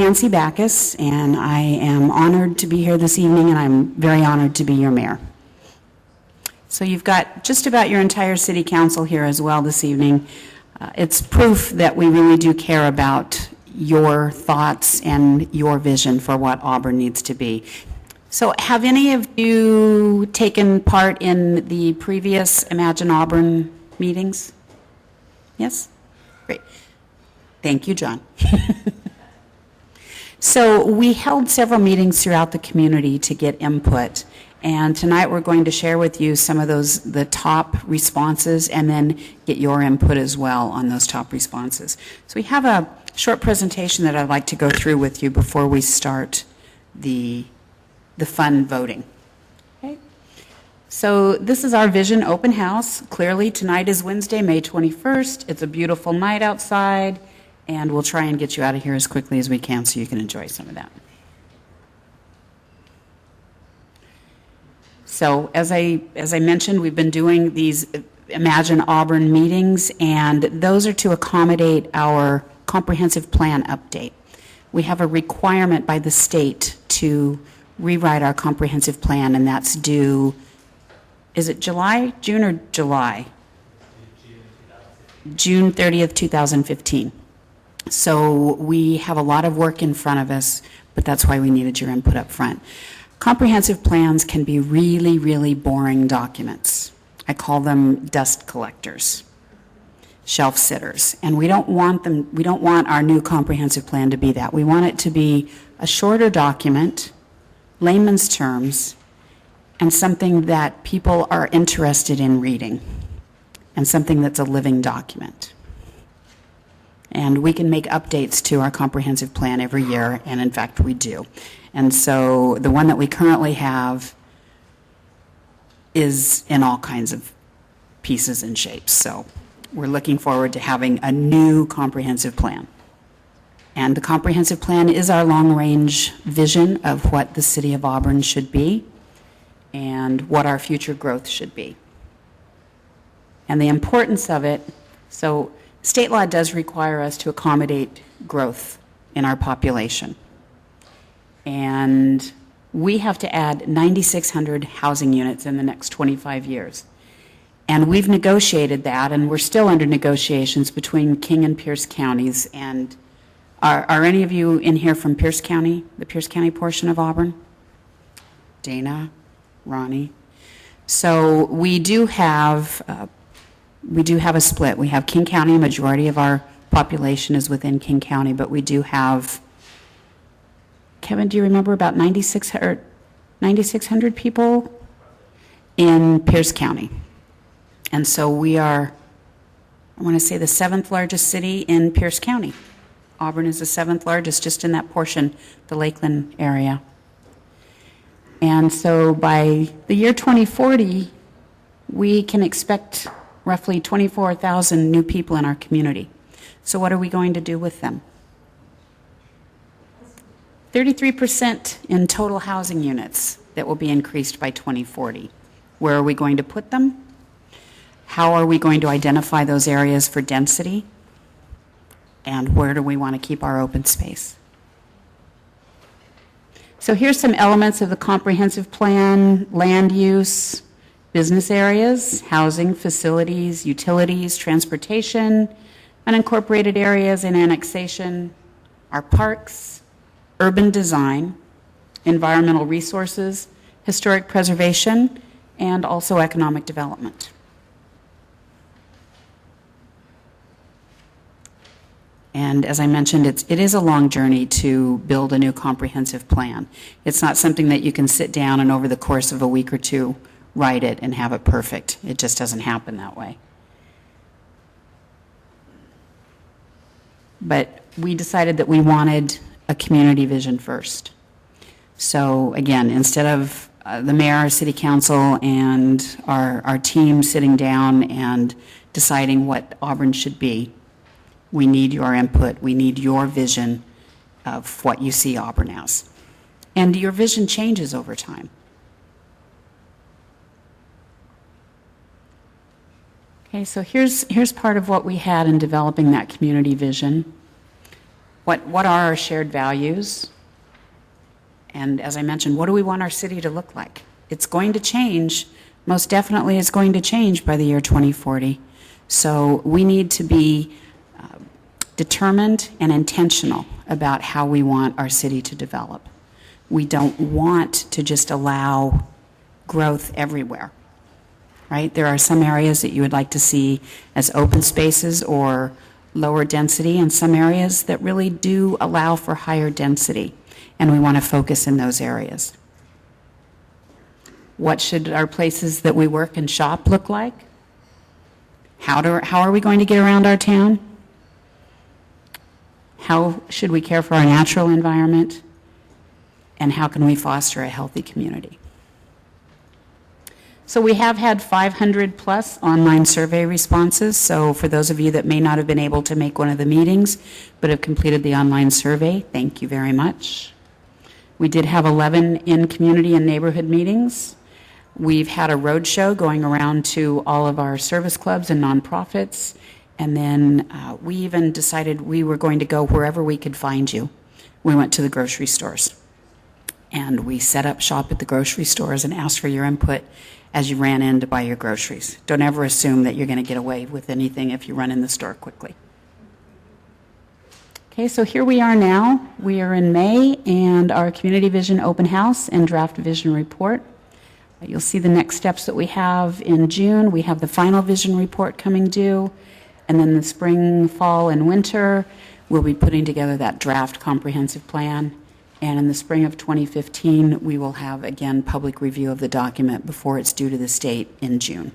Nancy Backus, and I am honored to be here this evening, and I'm very honored to be your mayor. So you've got just about your entire city council here as well this evening. It's proof that we really do care about your thoughts and your vision for what Auburn needs to be. So have any of you taken part in the previous Imagine Auburn meetings? Yes? Great. Thank you, John. So we held several meetings throughout the community to get input, and tonight we're going to share with you some of the top responses, and then get your input as well on those top responses. So we have a short presentation that I'd like to go through with you before we start the fun voting. Okay. So this is our Vision Open House. Clearly tonight is Wednesday, May 21st. It's a beautiful night outside, and we'll try and get you out of here as quickly as we can so you can enjoy some of that. So as I mentioned, we've been doing these Imagine Auburn meetings, and those are to accommodate our comprehensive plan update. We have a requirement by the state to rewrite our comprehensive plan, and that's due, is it June or July? June 30th, 2015. So we have a lot of work in front of us, but that's why we needed your input up front. Comprehensive plans can be really, really boring documents. I call them dust collectors, shelf sitters, and we don't want our new comprehensive plan to be that. We want it to be a shorter document, layman's terms, and something that people are interested in reading, and something that's a living document. And we can make updates to our comprehensive plan every year, and in fact we do. And so the one that we currently have is in all kinds of pieces and shapes. So we're looking forward to having a new comprehensive plan. And the comprehensive plan is our long-range vision of what the City of Auburn should be and what our future growth should be. And the importance of it, so state law does require us to accommodate growth in our population. And we have to add 9,600 housing units in the next 25 years. And we've negotiated that, and we're still under negotiations between King and Pierce counties. And are any of you in here from Pierce County, the Pierce County portion of Auburn? Dana, Ronnie. So we do have a split. We have King County. A majority of our population is within King County, but we do have, Kevin, do you remember, about 9,600 people in Pierce County? And so we are, I want to say, the 7th largest city in Pierce County. Auburn is the 7th largest, just in that portion, the Lakeland area. And so by the year 2040, we can expect roughly 24,000 new people in our community. So what are we going to do with them? 33% in total housing units that will be increased by 2040. Where are we going to put them? How are we going to identify those areas for density? And where do we want to keep our open space? So here's some elements of the comprehensive plan: land use, business areas, housing, facilities, utilities, transportation, unincorporated areas and annexation, our parks, urban design, environmental resources, historic preservation, and also economic development. And as I mentioned, it is a long journey to build a new comprehensive plan. It's not something that you can sit down and over the course of a week or two write it and have it perfect. It just doesn't happen that way. But we decided that we wanted a community vision first. So again, instead of the mayor, our city council, and our team sitting down and deciding what Auburn should be, we need your input. We need your vision of what you see Auburn as. And your vision changes over time. Okay, so here's part of what we had in developing that community vision. What are our shared values? And as I mentioned, what do we want our city to look like? It's going to change. Most definitely it's going to change by the year 2040. So we need to be determined and intentional about how we want our city to develop. We don't want to just allow growth everywhere, right? There are some areas that you would like to see as open spaces or lower density, and some areas that really do allow for higher density, and we want to focus in those areas. What should our places that we work and shop look like? How are we going to get around our town? How should we care for our natural environment? And how can we foster a healthy community? So we have had 500 plus online survey responses. So for those of you that may not have been able to make one of the meetings, but have completed the online survey, thank you very much. We did have 11 in community and neighborhood meetings. We've had a roadshow going around to all of our service clubs and nonprofits. And then we even decided we were going to go wherever we could find you. We went to the grocery stores. And we set up shop at the grocery stores and asked for your input as you ran in to buy your groceries. Don't ever assume that you're going to get away with anything if you run in the store quickly. Okay, so here we are now. We are in May, and our Community Vision Open House and Draft Vision Report. You'll see the next steps that we have in June. We have the final vision report coming due, and then the spring, fall, and winter, we'll be putting together that draft comprehensive plan. And in the spring of 2015, we will have, again, public review of the document before it's due to the state in June.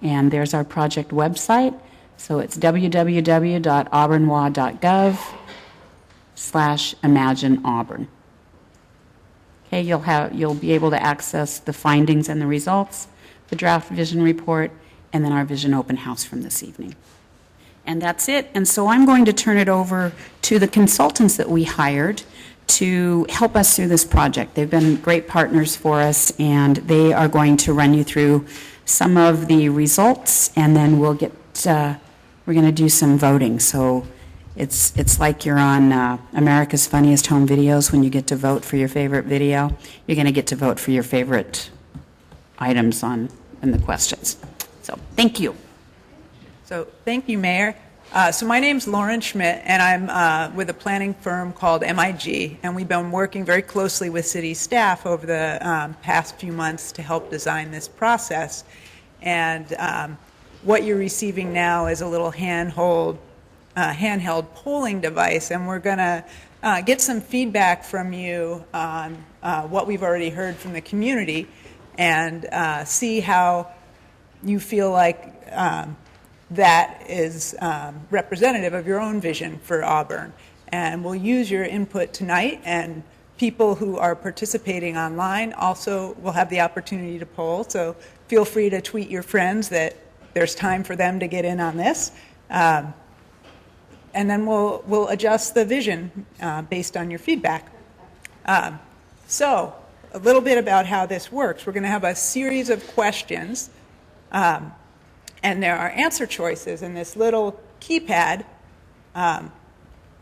And there's our project website. So it's www.auburnwa.gov/Imagine Auburn. Okay, you'll be able to access the findings and the results, the draft vision report, and then our vision open house from this evening. And that's it. And so I'm going to turn it over to the consultants that we hired to help us through this project. They've been great partners for us, and they are going to run you through some of the results, and then we're going to do some voting. So it's like you're on America's Funniest Home Videos when you get to vote for your favorite video. You're going to get to vote for your favorite items in the questions. So thank you. So thank you, Mayor. So my name's Lauren Schmidt, and I'm with a planning firm called MIG, and we've been working very closely with city staff over the past few months to help design this process. And what you're receiving now is a little handheld polling device, and we're going to get some feedback from you on what we've already heard from the community and see how you feel like that is representative of your own vision for Auburn. And we'll use your input tonight, and people who are participating online also will have the opportunity to poll. So feel free to tweet your friends that there's time for them to get in on this. And then we'll adjust the vision based on your feedback. So a little bit about how this works. We're going to have a series of questions. And there are answer choices in this little keypad.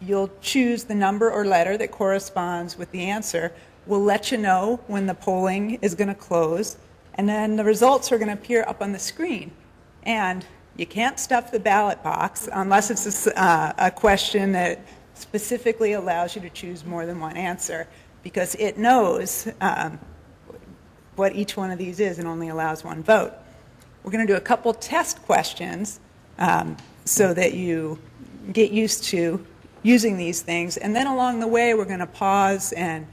You'll choose the number or letter that corresponds with the answer. We'll let you know when the polling is going to close, and then the results are going to appear up on the screen. And you can't stuff the ballot box unless it's a question that specifically allows you to choose more than one answer, because it knows what each one of these is and only allows one vote. We're going to do a couple test questions so that you get used to using these things. And then along the way, we're going to pause and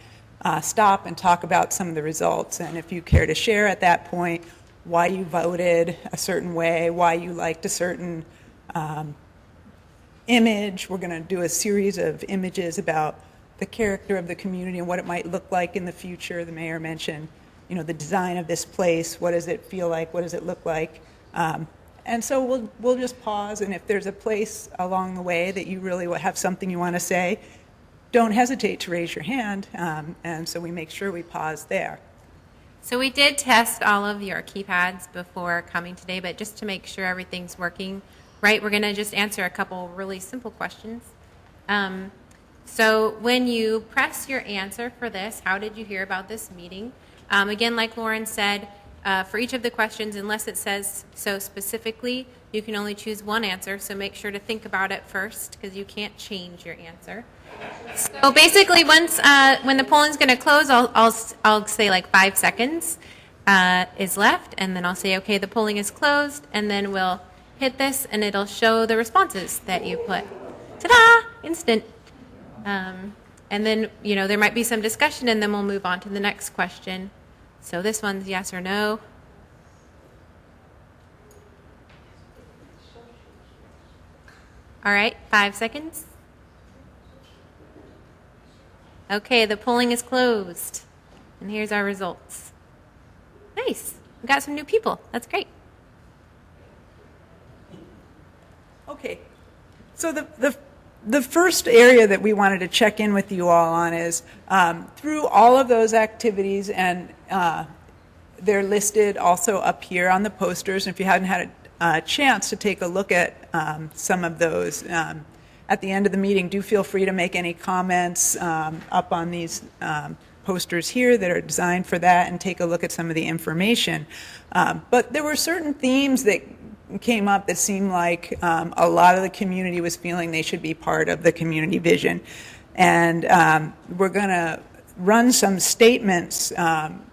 stop and talk about some of the results. And if you care to share at that point why you voted a certain way, why you liked a certain image. We're going to do a series of images about the character of the community and what it might look like in the future. The mayor mentioned, the design of this place. What does it feel like? What does it look like? And so we'll just pause, and if there's a place along the way that you really have something you want to say, don't hesitate to raise your hand, and so we make sure we pause there. So we did test all of your keypads before coming today, but just to make sure everything's working, right? We're going to just answer a couple really simple questions. So when you press your answer for this, how did you hear about this meeting? Again, like Lauren said, for each of the questions, unless it says so specifically, you can only choose one answer, so make sure to think about it first because you can't change your answer. So basically, once when the polling's going to close, I'll say like 5 seconds is left, and then I'll say, okay, the polling is closed, and then we'll hit this, and it'll show the responses that you put. Ta-da! Instant. And then, there might be some discussion, and then we'll move on to the next question. So this one's yes or no. All right, 5 seconds. Okay, the polling is closed. And here's our results. Nice. We got some new people. That's great. Okay. So the first area that we wanted to check in with you all on is through all of those activities, and they're listed also up here on the posters. And if you hadn't had a chance to take a look at some of those at the end of the meeting, do feel free to make any comments up on these posters here that are designed for that, and take a look at some of the information. But there were certain themes that came up that seemed like a lot of the community was feeling they should be part of the community vision. And we're going to run some statements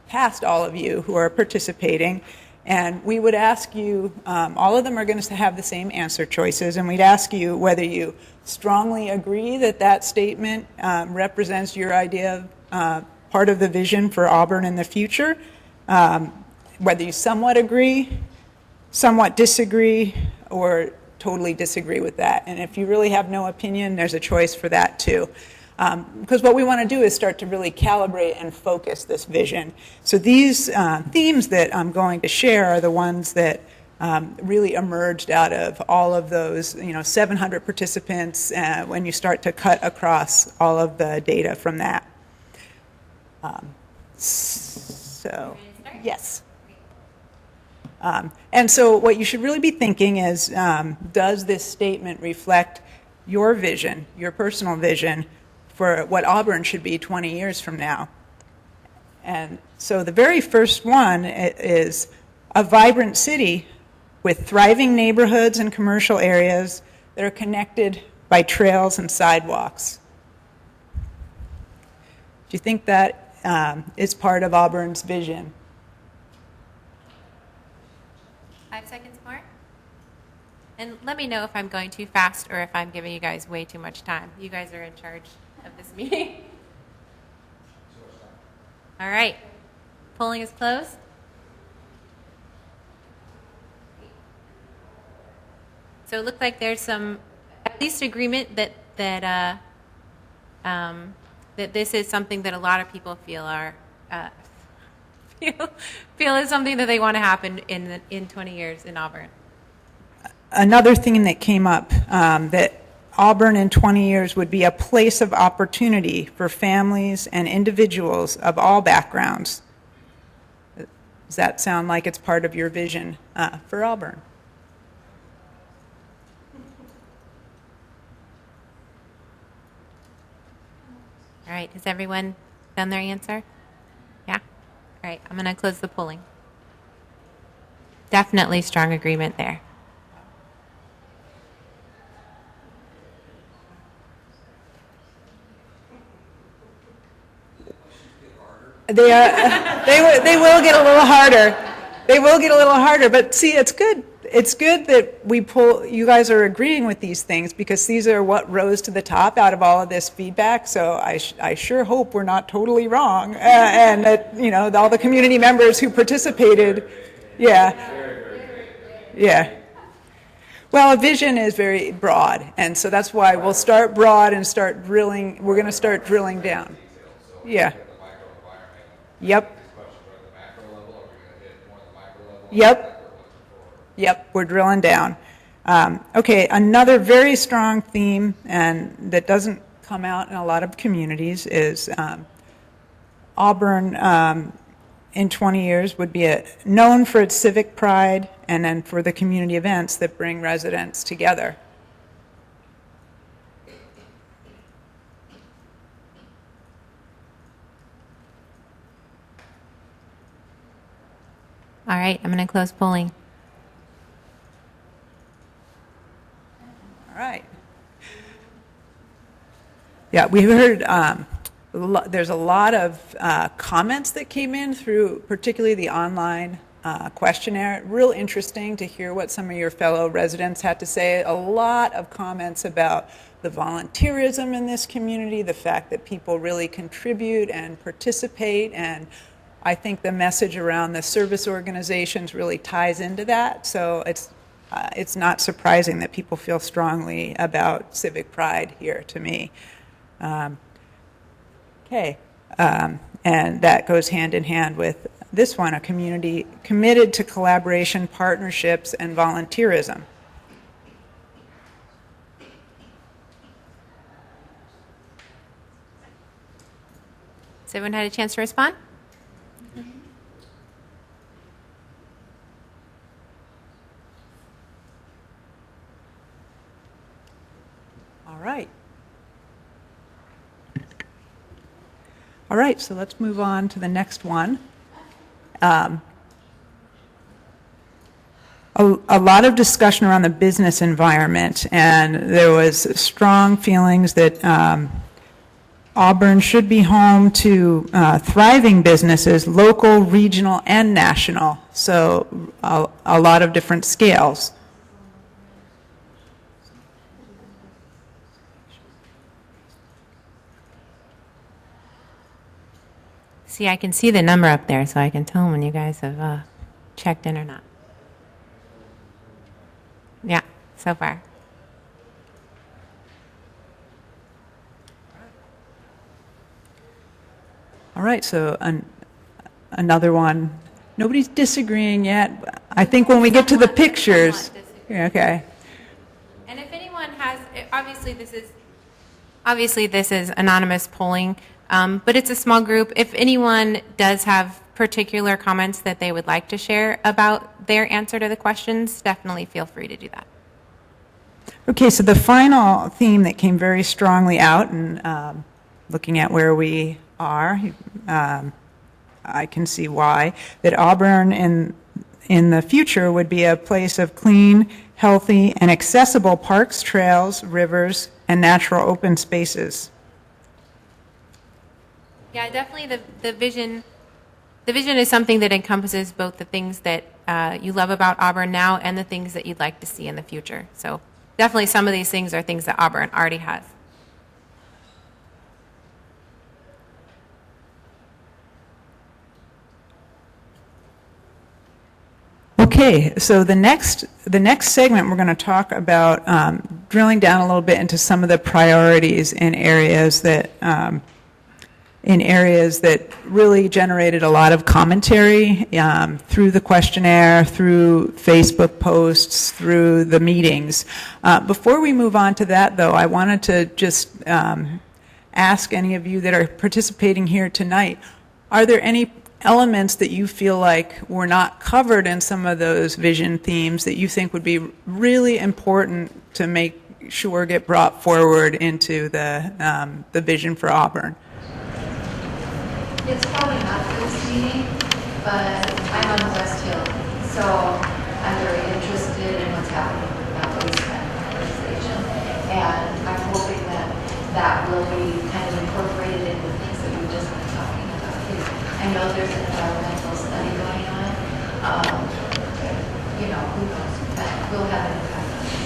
past all of you who are participating. And we would ask you, all of them are going to have the same answer choices, and we'd ask you whether you strongly agree that that statement represents your idea of part of the vision for Auburn in the future, whether you somewhat agree, somewhat disagree, or totally disagree with that. And if you really have no opinion, there's a choice for that too. Because what we want to do is start to really calibrate and focus this vision. So these themes that I'm going to share are the ones that really emerged out of all of those, 700 participants when you start to cut across all of the data from that. Yes. And so what you should really be thinking is, does this statement reflect your vision, your personal vision, for what Auburn should be 20 years from now? And so the very first one is a vibrant city with thriving neighborhoods and commercial areas that are connected by trails and sidewalks. Do you think that is part of Auburn's vision? 5 seconds more. And let me know if I'm going too fast or if I'm giving you guys way too much time. You guys are in charge of this meeting. All right. Polling is closed. So it looked like there's some, at least agreement that this is something that a lot of people feel is something that they want to happen in 20 years in Auburn. Another theme that came up, that Auburn in 20 years would be a place of opportunity for families and individuals of all backgrounds. Does that sound like it's part of your vision for Auburn? All right, has everyone done their answer? Yeah? All right, I'm going to close the polling. Definitely strong agreement there. They will get a little harder. They will get a little harder, but see, it's good. It's good that you guys are agreeing with these things, because these are what rose to the top out of all of this feedback. So I sure hope we're not totally wrong, and that all the community members who participated, yeah. Well, a vision is very broad, and so that's why we'll start broad and start drilling. We're going to start drilling down. Yeah. Yep. Yep, we're drilling down. Okay, another very strong theme, and that doesn't come out in a lot of communities, is Auburn in 20 years would be known for its civic pride and then for the community events that bring residents together. All right, I'm going to close polling. All right. Yeah, we heard there's a lot of comments that came in through particularly the online questionnaire. Real interesting to hear what some of your fellow residents had to say. A lot of comments about the volunteerism in this community, the fact that people really contribute and participate, and I think the message around the service organizations really ties into that. So it's not surprising that people feel strongly about civic pride here to me. Okay, and that goes hand in hand with this one, a community committed to collaboration, partnerships, and volunteerism. Has everyone had a chance to respond? All right. All right, so let's move on to the next one. A lot of discussion around the business environment, and there was strong feelings that Auburn should be home to thriving businesses, local, regional, and national, so a lot of different scales. See, I can see the number up there, so I can tell when you guys have checked in or not. Yeah, so far. All right, so another one. Nobody's disagreeing yet. I think when we get to the pictures. Okay. And if anyone has, obviously this is anonymous polling, but it's a small group. If anyone does have particular comments that they would like to share about their answer to the questions, definitely feel free to do that. Okay, so the final theme that came very strongly out, and looking at where we are, I can see why, that Auburn in the future would be a place of clean, healthy, and accessible parks, trails, rivers, and natural open spaces. Yeah, definitely the vision is something that encompasses both the things that you love about Auburn now and the things that you'd like to see in the future. So definitely some of these things are things that Auburn already has. Okay, so the next segment we're going to talk about drilling down a little bit into some of the priorities in areas that really generated a lot of commentary through the questionnaire, through Facebook posts, through the meetings. Before we move on to that, though, I wanted to just ask any of you that are participating here tonight, are there any elements that you feel like were not covered in some of those vision themes that you think would be really important to make sure get brought forward into the vision for Auburn? It's probably not for this meeting, but I'm on the West Hill, so I'm very interested in what's happening with that wasteland organization, and I'm hoping that will be kind of incorporated into things that we've just been talking about here. I know there's an environmental study going on. Who knows? That will have an impact on this.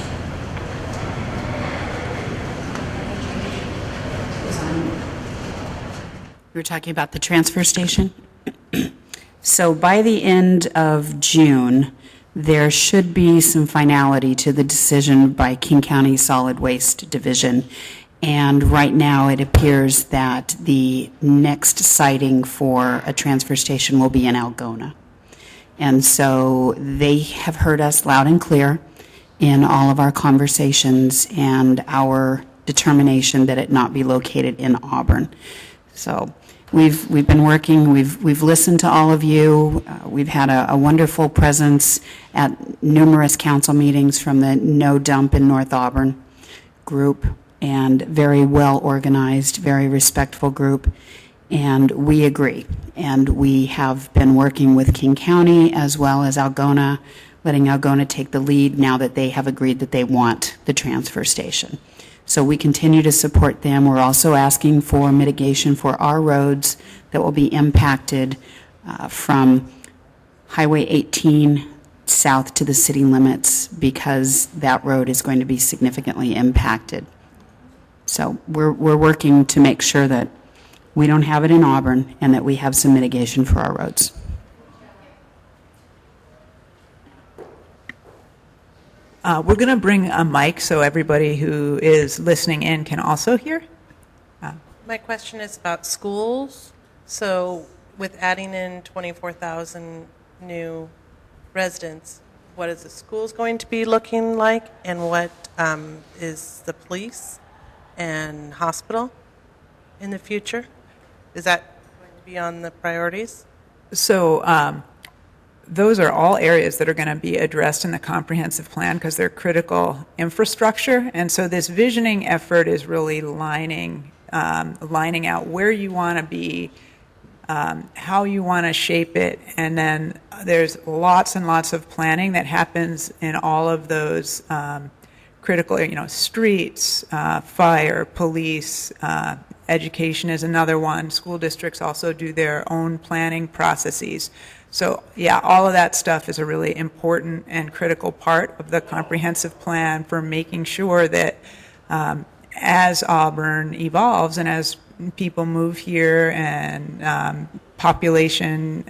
We were talking about the transfer station. So by the end of June, there should be some finality to the decision by King County Solid Waste Division. And right now it appears that the next siting for a transfer station will be in Algona. And so they have heard us loud and clear in all of our conversations and our determination that it not be located in Auburn. So We've been working, we've listened to all of you. We've had a wonderful presence at numerous council meetings from the No Dump in North Auburn group, and very well organized, very respectful group, and we agree. And we have been working with King County as well as Algona, letting Algona take the lead now that they have agreed that they want the transfer station. So we continue to support them. We're also asking for mitigation for our roads that will be impacted from Highway 18 south to the city limits, because that road is going to be significantly impacted. So we're working to make sure that we don't have it in Auburn and that we have some mitigation for our roads. We're going to bring a mic so everybody who is listening in can also hear. My question is about schools. So with adding in 24,000 new residents, what is the schools going to be looking like, and what is the police and hospital in the future? Is that going to be on the priorities? So those are all areas that are going to be addressed in the comprehensive plan because they're critical infrastructure. And so this visioning effort is really lining out where you want to be, how you want to shape it, and then there's lots and lots of planning that happens in all of those critical, streets, fire, police, education is another one. School districts also do their own planning processes. So, yeah, all of that stuff is a really important and critical part of the comprehensive plan for making sure that as Auburn evolves and as people move here and population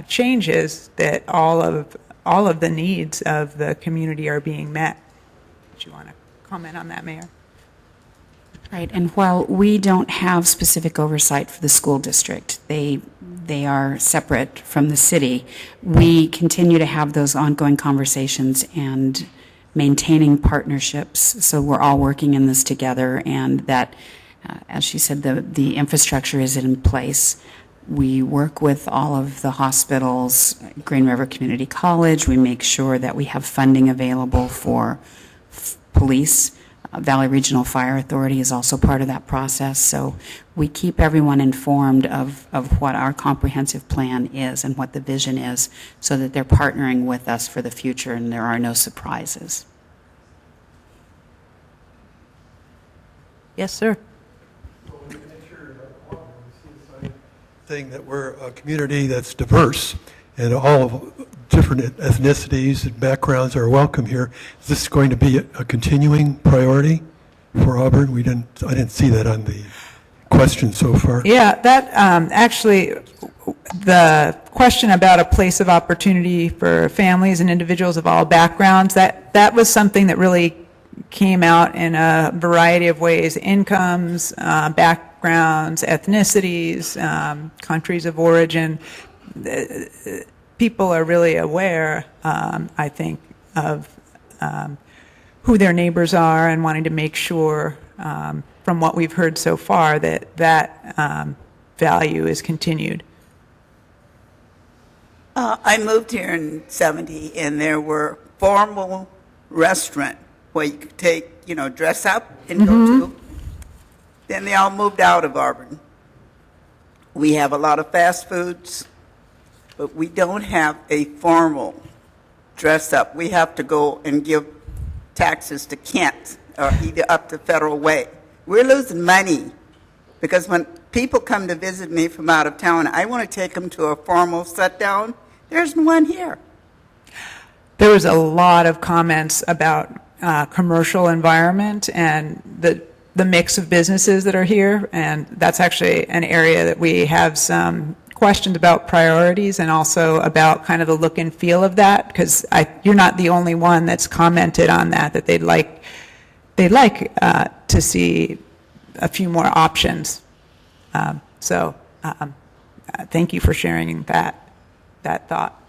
changes, that all of the needs of the community are being met. Do you want to comment on that, Mayor? Right, and while we don't have specific oversight for the school district, they are separate from the city, we continue to have those ongoing conversations and maintaining partnerships, so we're all working in this together, and that, as she said, the infrastructure is in place. We work with all of the hospitals, Green River Community College. We make sure that we have funding available for police. Valley Regional Fire Authority is also part of that process. So we keep everyone informed of what our comprehensive plan is and what the vision is, so that they're partnering with us for the future and there are no surprises. Yes, sir. Saying that we're a community that's diverse and all different ethnicities and backgrounds are welcome here. Is this going to be a continuing priority for Auburn? I didn't see that on the question so far. Yeah, that actually, the question about a place of opportunity for families and individuals of all backgrounds, that was something that really came out in a variety of ways: incomes, backgrounds, ethnicities, countries of origin. People are really aware, I think, of who their neighbors are and wanting to make sure, from what we've heard so far, that value is continued. I moved here in '70, and there were formal restaurants where you could take, dress up and go to. Then they all moved out of Auburn. We have a lot of fast foods, but we don't have a formal dress up. We have to go and give taxes to Kent or either up the Federal Way. We're losing money because when people come to visit me from out of town, I want to take them to a formal sit down. There's one here. There was a lot of comments about commercial environment and the mix of businesses that are here, and that's actually an area that we have some questions about priorities and also about kind of the look and feel of that, because you're not the only one that's commented on that they'd like to see a few more options. So thank you for sharing that thought.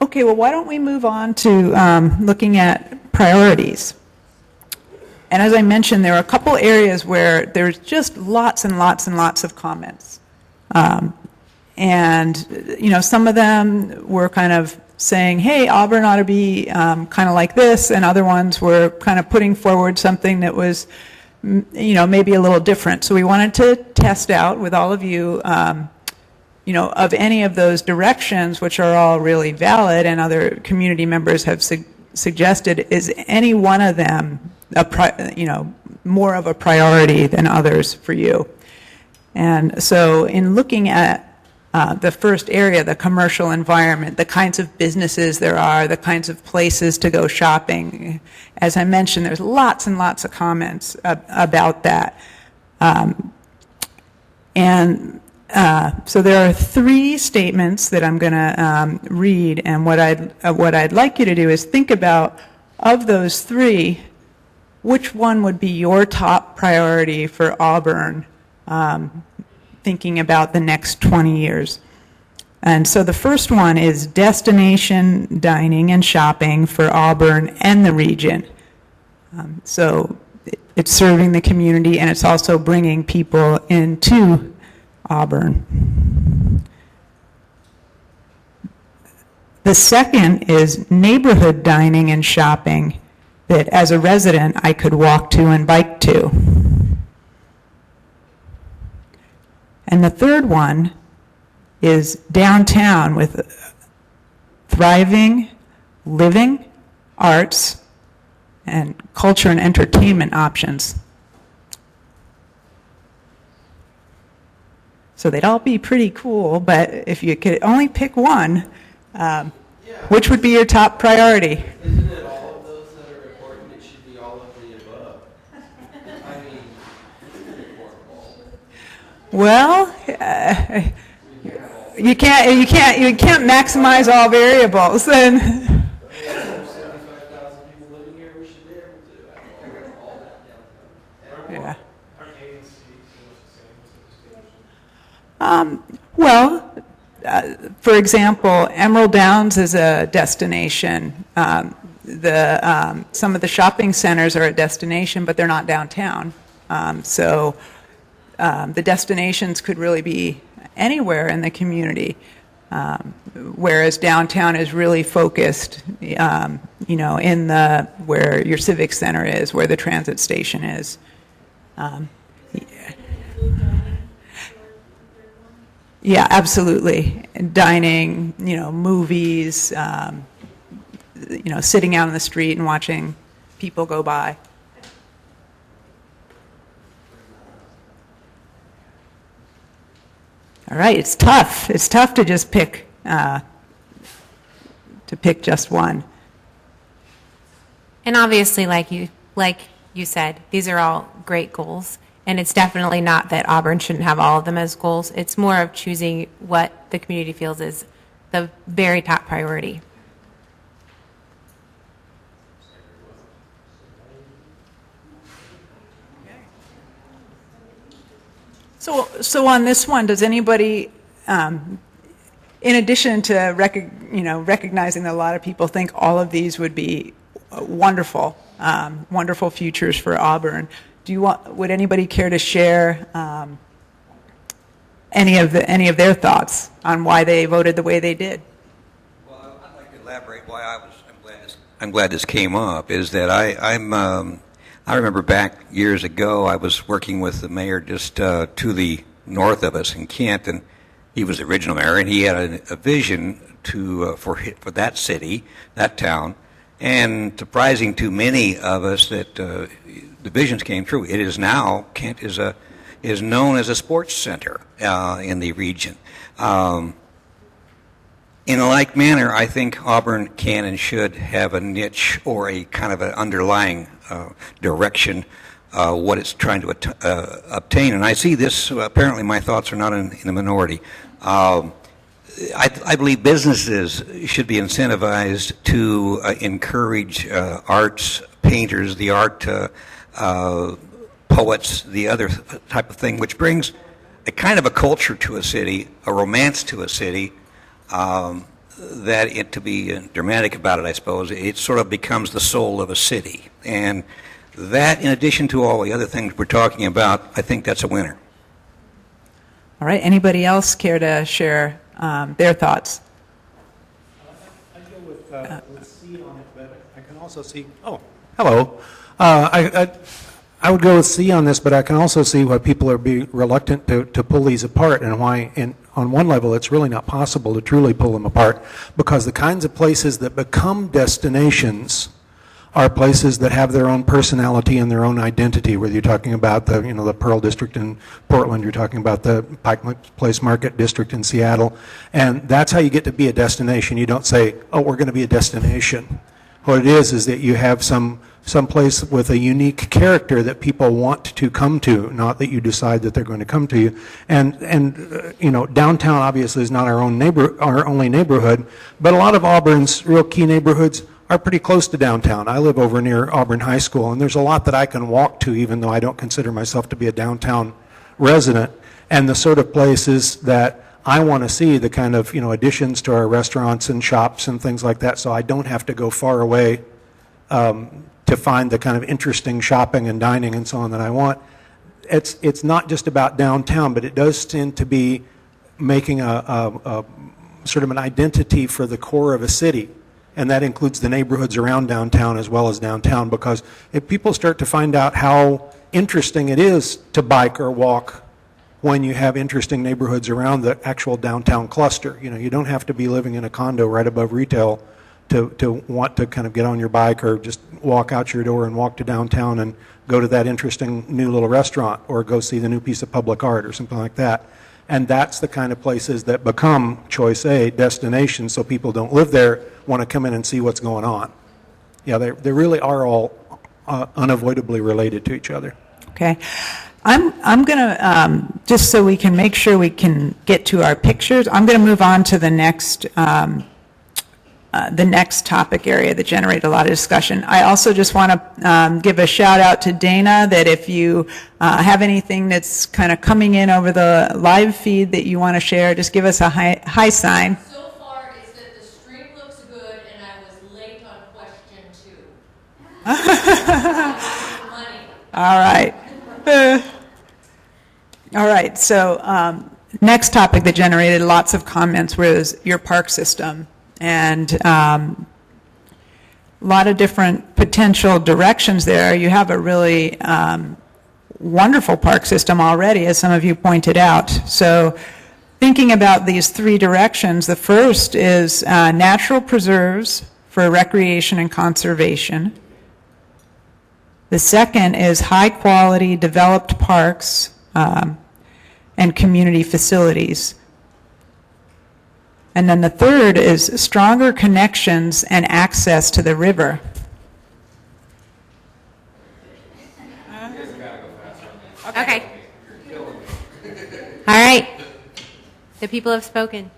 Okay, well, why don't we move on to looking at priorities? And as I mentioned, there are a couple areas where there's just lots and lots and lots of comments. And, you know, some of them were kind of saying, hey, Auburn ought to be kind of like this, and other ones were kind of putting forward something that was, you know, maybe a little different. So we wanted to test out with all of you, you know, of any of those directions, which are all really valid and other community members have suggested, is any one of them you know, more of a priority than others for you? And so in looking at the first area, the commercial environment, the kinds of businesses there are, the kinds of places to go shopping, as I mentioned, there's lots and lots of comments about that. So there are 3 statements that I'm going to read, and what I'd like you to do is think about, of those 3, which one would be your top priority for Auburn, thinking about the next 20 years. And so the first one is destination dining and shopping for Auburn and the region. So it's serving the community, and it's also bringing people into Auburn. The second is neighborhood dining and shopping that as a resident I could walk to and bike to. And the third one is downtown with thriving, living, arts, and culture and entertainment options. So they'd all be pretty cool, but if you could only pick one, which would be your top priority? Isn't it all of those that are important? It should be all of the above. I mean, isn't it important? Well, you can't maximize all variables. Then. We have 75,000 people living here. We should be able to. All that downtown. Yeah. For example, Emerald Downs is a destination. Some of the shopping centers are a destination, but they're not downtown. So the destinations could really be anywhere in the community, whereas downtown is really focused, you know, in where your civic center is, where the transit station is. Yeah, absolutely. Dining, you know, movies, you know, sitting out on the street and watching people go by. All right, it's tough. It's tough to just pick just one. And obviously, like you said, these are all great goals. And it's definitely not that Auburn shouldn't have all of them as goals. It's more of choosing what the community feels is the very top priority. So on this one, does anybody, in addition to recognizing that a lot of people think all of these would be wonderful, wonderful futures for Auburn, would anybody care to share any of their thoughts on why they voted the way they did? Well, I'd like to elaborate why I'm glad this came up. Is that I remember back years ago I was working with the mayor just to the north of us in Kent, and he was the original mayor, and he had a vision for that city, that town, and surprising to many of us that the visions came true. It is now, Kent is known as a sports center in the region. In a like manner, I think Auburn can and should have a niche or a kind of an underlying direction what it's trying to obtain. And I see this, apparently my thoughts are not in the minority. I believe businesses should be incentivized to encourage arts, painters, the art poets, the other type of thing, which brings a kind of a culture to a city, a romance to a city, that to be dramatic about it, I suppose, it sort of becomes the soul of a city. And That, in addition to all the other things we're talking about, I think that's a winner. All right, anybody else care to share their thoughts? I go with C on it, but I can also see, oh, hello. I would go with C on this, but I can also see why people are reluctant to pull these apart, and why, on one level, it's really not possible to truly pull them apart, because the kinds of places that become destinations are places that have their own personality and their own identity. Whether you're talking about the Pearl District in Portland, you're talking about the Pike Place Market District in Seattle, and that's how you get to be a destination. You don't say, oh, we're going to be a destination. What it is that you have some place with a unique character that people want to come to, not that you decide that they're going to come to you. And downtown obviously is not our only neighborhood, but a lot of Auburn's real key neighborhoods are pretty close to downtown. I live over near Auburn High School, and there's a lot that I can walk to, even though I don't consider myself to be a downtown resident. And the sort of places that I want to see, the kind of additions to our restaurants and shops and things like that, so I don't have to go far away to find the kind of interesting shopping and dining and so on that I want. It's not just about downtown, but it does tend to be making a sort of an identity for the core of a city. And that includes the neighborhoods around downtown as well as downtown, because if people start to find out how interesting it is to bike or walk when you have interesting neighborhoods around the actual downtown cluster. You don't have to be living in a condo right above retail to want to kind of get on your bike or just walk out your door and walk to downtown and go to that interesting new little restaurant or go see the new piece of public art or something like that. And that's the kind of places that become choice A, destinations, so people don't live there, want to come in and see what's going on. Yeah, they really are all unavoidably related to each other. Okay. I'm going to, just so we can make sure we can get to our pictures, I'm going to move on to the next topic area that generated a lot of discussion. I also just want to give a shout out to Dana that if you have anything that's kind of coming in over the live feed that you want to share, just give us a hi sign. So far is that the stream looks good and I was late on question 2. Money. All right. All right, so next topic that generated lots of comments was your park system. And a lot of different potential directions there. You have a really wonderful park system already, as some of you pointed out. So thinking about these 3 directions, the first is natural preserves for recreation and conservation. The second is high-quality developed parks and community facilities. And then the third is stronger connections and access to the river. Okay. All right. The people have spoken.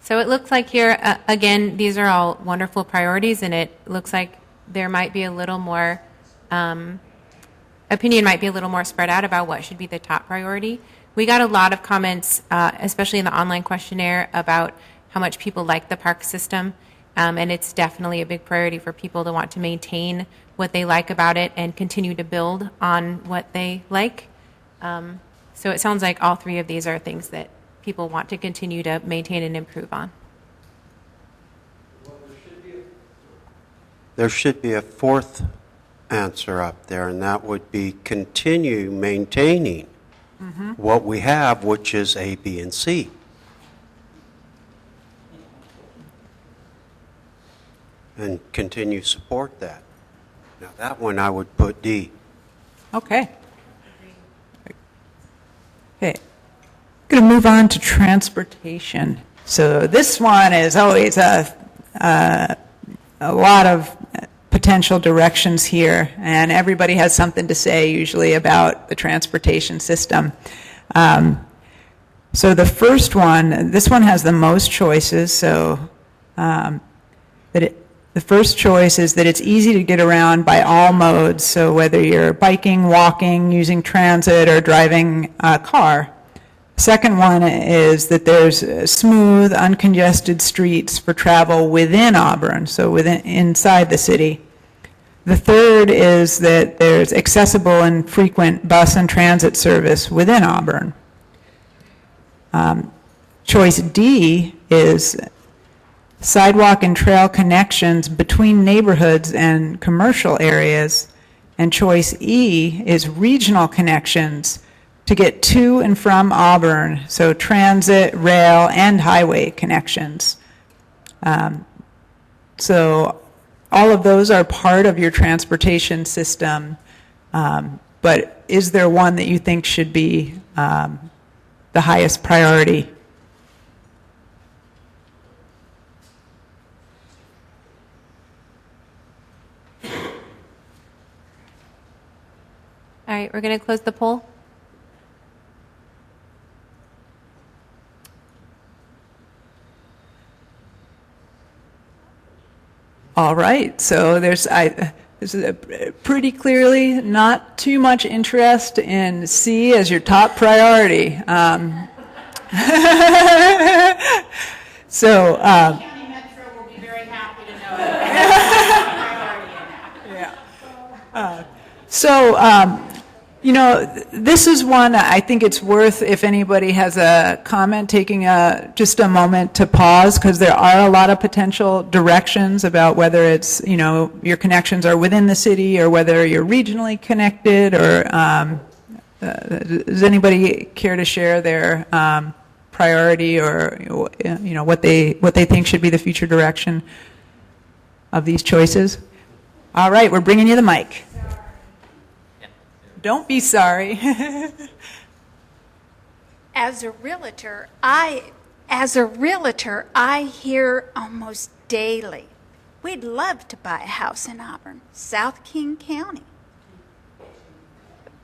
So it looks like here, again, these are all wonderful priorities, and it looks like there might be a little more, opinion might be a little more spread out about what should be the top priority. We got a lot of comments, especially in the online questionnaire, about how much people like the park system, and it's definitely a big priority for people to want to maintain what they like about it and continue to build on what they like. So it sounds like all 3 of these are things that people want to continue to maintain and improve on. There should be a 4th answer up there, and that would be continue maintaining what we have, which is A, B, and C. And continue support that. Now that one I would put D. Okay. Okay. I'm going to move on to transportation. So this one is always a lot of potential directions here, and everybody has something to say usually about the transportation system. So the first one, this one has the most choices, so the first choice is that it's easy to get around by all modes, so whether you're biking, walking, using transit, or driving a car. Second one is that there's smooth, uncongested streets for travel within Auburn, so inside the city. The third is that there's accessible and frequent bus and transit service within Auburn. Choice D is sidewalk and trail connections between neighborhoods and commercial areas. And choice E is regional connections to get to and from Auburn, so transit, rail, and highway connections. So all of those are part of your transportation system, but is there one that you think should be the highest priority? All right, we're going to close the poll. All right, so there's pretty clearly not too much interest in C as your top priority. So, County Metro will be very happy to know that. So, you know, this is one I think it's worth, if anybody has a comment, taking just a moment to pause, because there are a lot of potential directions about whether it's, you know, your connections are within the city or whether you're regionally connected, or does anybody care to share their priority or, you know, what they think should be the future direction of these choices? All right, we're bringing you the mic. Don't be sorry. As a realtor, I hear almost daily, we'd love to buy a house in Auburn, South King County.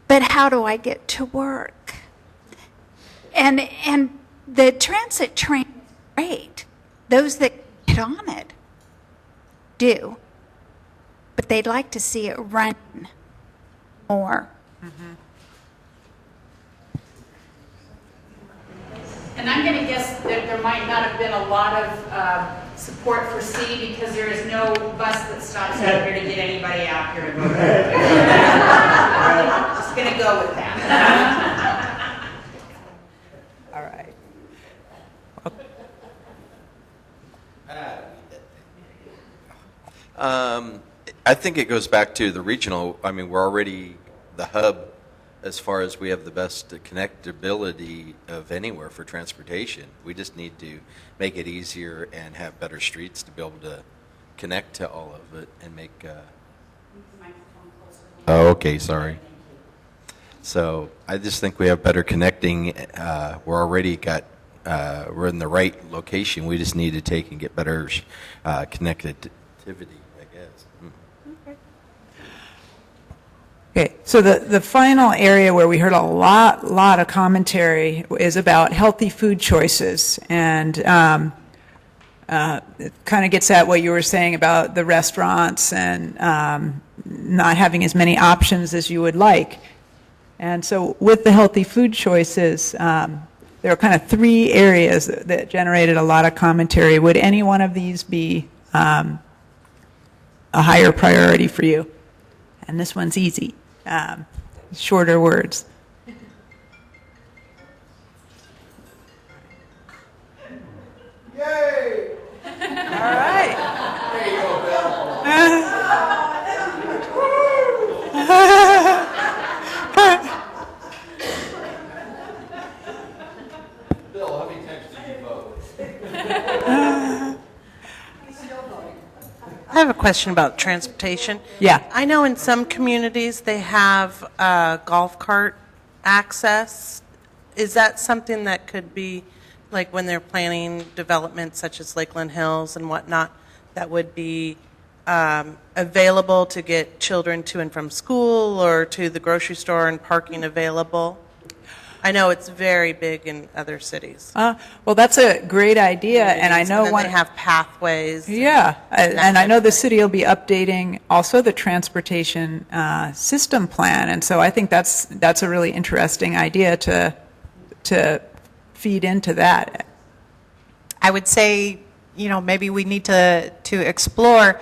But how do I get to work? And the transit train is great. Those that get on it do. But they'd like to see it run more. And I'm going to guess that there might not have been a lot of support for C because there is no bus that stops out here to get anybody out here to vote. Just going to go with that. All right. I think it goes back to the regional. I mean, we're already the hub as far as we have the best connectability of anywhere for transportation. We just need to make it easier and have better streets to be able to connect to all of it and make. Oh, okay, sorry. So I just think we have better connecting. We're already got. We're in the right location. We just need to take and get better connectivity, I guess. Okay, so the final area where we heard a lot of commentary is about healthy food choices, and it kind of gets at what you were saying about the restaurants and not having as many options as you would like. And so with the healthy food choices, there are kind of three areas that generated a lot of commentary. Would any one of these be a higher priority for you? And this one's easy. Shorter words. Yay! All right. There you go, Bill. Bill, how many times did you vote? I have a question about transportation. Yeah. I know in some communities they have golf cart access. Is that something that could be, like when they're planning development such as Lakeland Hills and whatnot, that would be available to get children to and from school or to the grocery store and parking available? I know it's very big in other cities. Well, that's a great idea, and I know and one. they have pathways. Yeah, and I know the city will be updating also the transportation system plan, and so I think that's a really interesting idea to feed into that? I would say, maybe we need to explore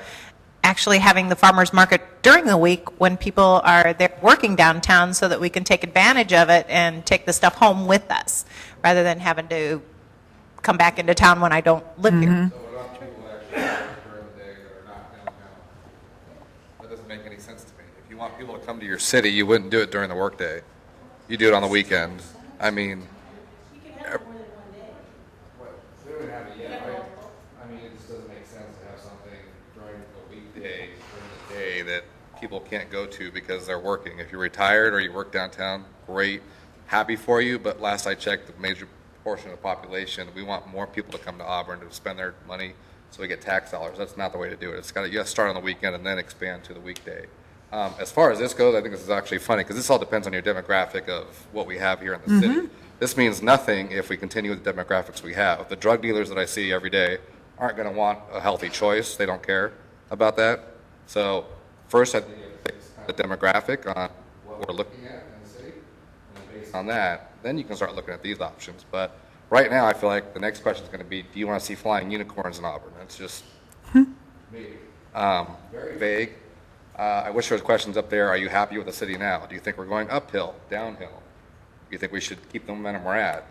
actually having the farmers market during the week when people are there working downtown so that we can take advantage of it and take the stuff home with us rather than having to come back into town when I don't live here. So what about people who actually work during the day that are not downtown? That doesn't make any sense to me. If you want people to come to your city, you wouldn't do it during the workday. You do it on the weekend. I mean, it just doesn't make sense to have something during a weekday, during the day, that people can't go to because they're working. If you're retired or you work downtown, great, happy for you, but last I checked, the major portion of the population, we want more people to come to Auburn to spend their money so we get tax dollars. That's not the way to do it. You got to start on the weekend and then expand to the weekday. As far as this goes, I think this is actually funny because this all depends on your demographic of what we have here in the city. This means nothing if we continue with the demographics we have. The drug dealers that I see every day aren't going to want a healthy choice. They don't care about that. So first, I think you have to fix the demographic on what we're looking at in the city. And then based on that, then you can start looking at these options. But right now, I feel like the next question is going to be, do you want to see flying unicorns in Auburn? That's just maybe. Very vague. I wish there was questions up there. Are you happy with the city now? Do you think we're going uphill, downhill? Do you think we should keep the momentum we're at?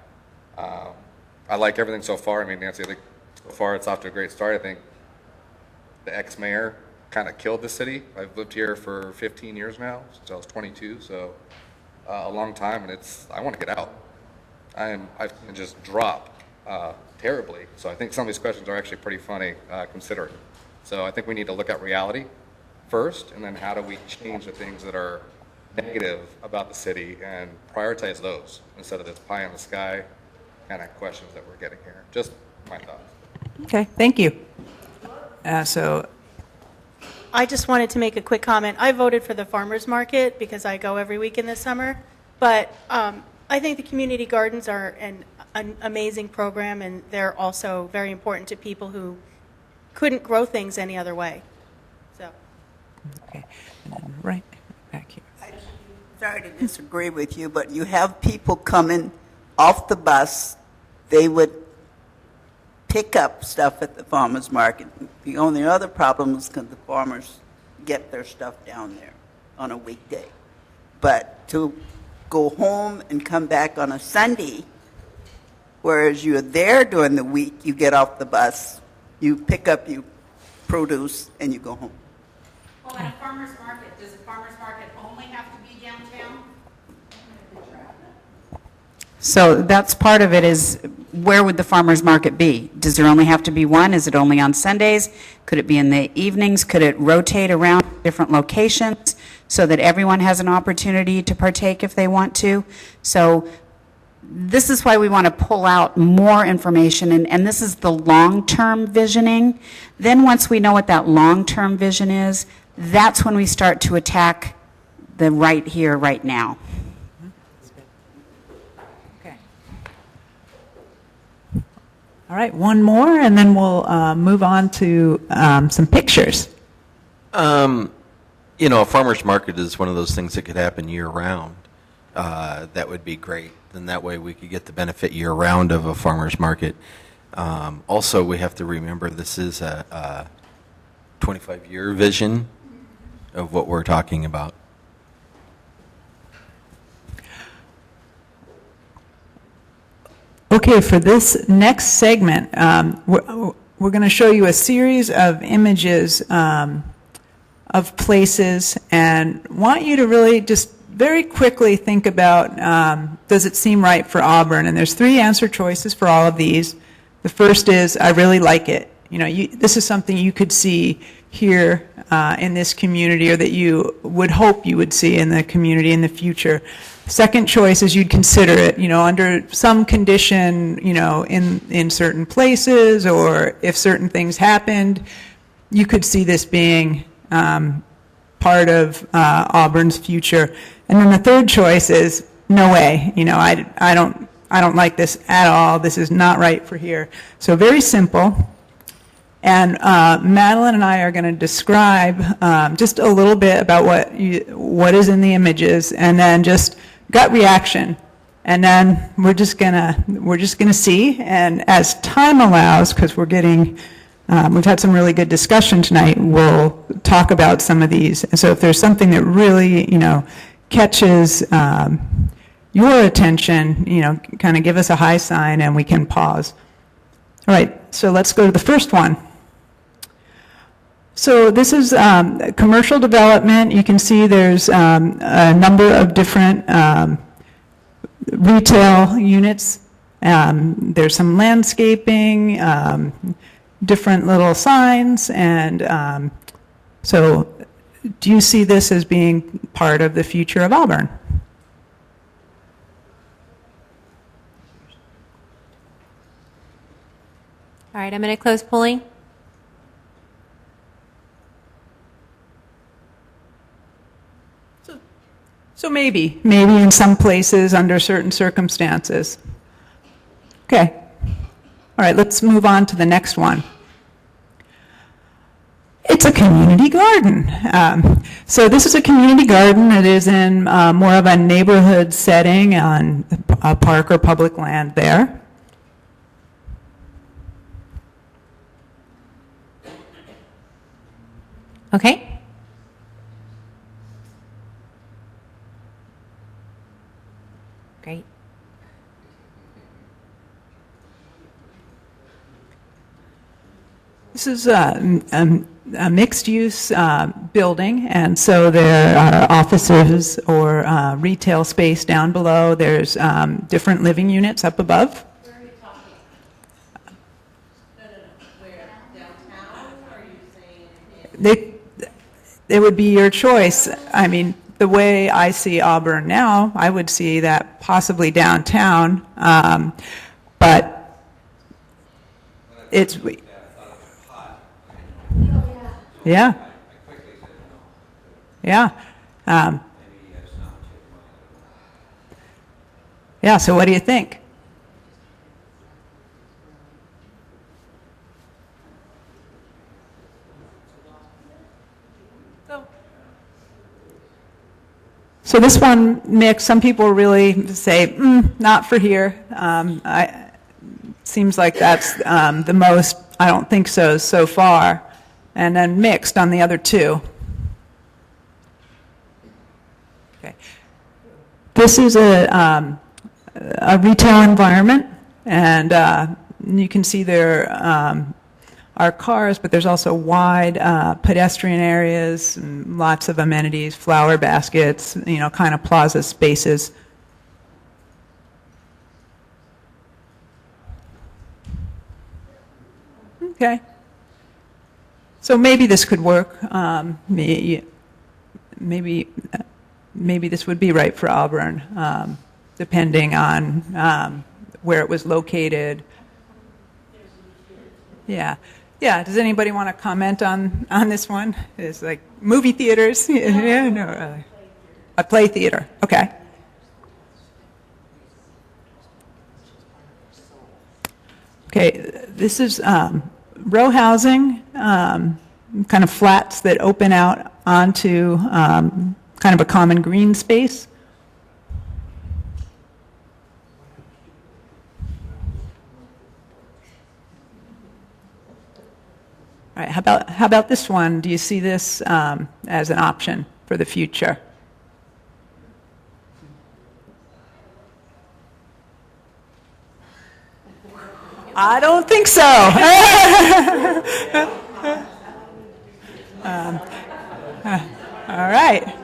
I like everything so far. I mean, Nancy, I think so far it's off to a great start. I think the ex-mayor kind of killed the city. I've lived here for 15 years now, since I was 22, so a long time, and I want to get out. I can just drop terribly. So I think some of these questions are actually pretty funny considering. So I think we need to look at reality first, and then how do we change the things that are negative about the city and prioritize those instead of this pie in the sky kind of questions that we're getting here. Just my thoughts. Okay, thank you. I just wanted to make a quick comment. I voted for the farmers market because I go every week in the summer, but I think the community gardens are an amazing program, and they're also very important to people who couldn't grow things any other way. So. Okay, right back here. Sorry to disagree with you, but you have people coming off the bus. They would pick up stuff at the farmers market. The only other problem is because the farmers get their stuff down there on a weekday. But to go home and come back on a Sunday, whereas you're there during the week, you get off the bus, you pick up your produce, and you go home. Well, at a farmer's market, does a farmer's market only have to be downtown? So that's part of it is, where would the farmer's market be? Does there only have to be one? Is it only on Sundays? Could it be in the evenings? Could it rotate around different locations so that everyone has an opportunity to partake if they want to? So this is why we want to pull out more information, and this is the long-term visioning. Then once we know what that long-term vision is, that's when we start to attack the right here, right now. Okay. All right, one more, and then we'll move on to some pictures. A farmer's market is one of those things that could happen year-round. That would be great. Then that way we could get the benefit year-round of a farmer's market. Also, we have to remember this is a 25-year vision of what we're talking about. Okay, for this next segment, we're going to show you a series of images of places, and want you to really just very quickly think about, does it seem right for Auburn? And there's 3 answer choices for all of these. The first is, I really like it. This is something you could see here in this community, or that you would hope you would see in the community in the future. Second choice is you'd consider it, under some condition, in certain places, or if certain things happened, you could see this being part of Auburn's future. And then the third choice is, no way, I don't like this at all. This is not right for here. So very simple. And Madeline and I are going to describe just a little bit about what is in the images, and then just gut reaction. And then we're just gonna see, and as time allows, because we're getting, we've had some really good discussion tonight, we'll talk about some of these. And so if there's something that really, catches your attention, kind of give us a high sign and we can pause. All right, so let's go to the first one. So this is commercial development. You can see there's a number of different retail units. There's some landscaping, different little signs, and so do you see this as being part of the future of Auburn? All right, I'm going to close polling. So maybe in some places under certain circumstances. Okay. All right, let's move on to the next one. It's a community garden. So this is a community garden. It is in more of a neighborhood setting on a park or public land there. Okay. Great. This is a mixed-use building, and so there are offices or retail space down below. There's different living units up above. Where are you talking? No. Where? Downtown? Or are you saying? It would be your choice. I mean, the way I see Auburn now, I would see that possibly downtown, but it's, yeah. Yeah. Yeah, so what do you think? So this one mix, some people really say, not for here. Seems like that's the most, I don't think so far. And then mixed on the other two. Okay. This is a retail environment, and you can see there are cars, but there's also wide pedestrian areas, and lots of amenities, flower baskets, kind of plaza spaces. Okay. So maybe this could work. Maybe this would be right for Auburn, depending on where it was located. Yeah. Yeah, does anybody want to comment on this one? It's like movie theaters. Yeah, no, a play theater. Okay. Okay, this is row housing, kind of flats that open out onto kind of a common green space. All right, how about this one? Do you see this as an option for the future? I don't think so. All right.